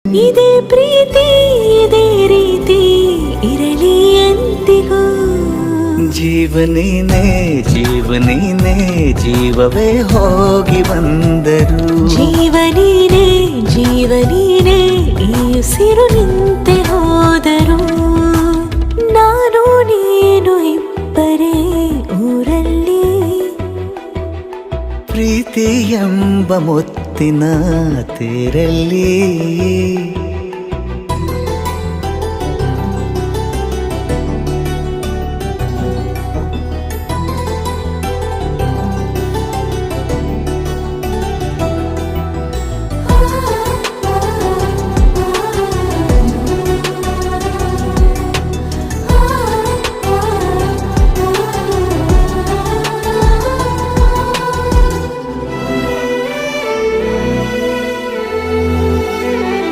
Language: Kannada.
ಇದೇ ಪ್ರೀತಿ ಇದೇ ರೀತಿ ಇರಲಿ ಎಂದಿಗೂ. ಜೀವನೇನೆ ಜೀವನೇನೆ ಜೀವವೇ ಹೋಗಿ ಬಂದರು. ಜೀವನೀನೇ ಜೀವನೀನೇ ಈ ಉಸಿರು ನಿಂತೆ ಹೋದರು. ನಾನು ನೀನು ಇಬ್ಬರೇ ಊರಲ್ಲಿ. ಪ್ರೀತಿ ಎಂಬ ಮುತ್ತಿನ ತೇರಲ್ಲಿ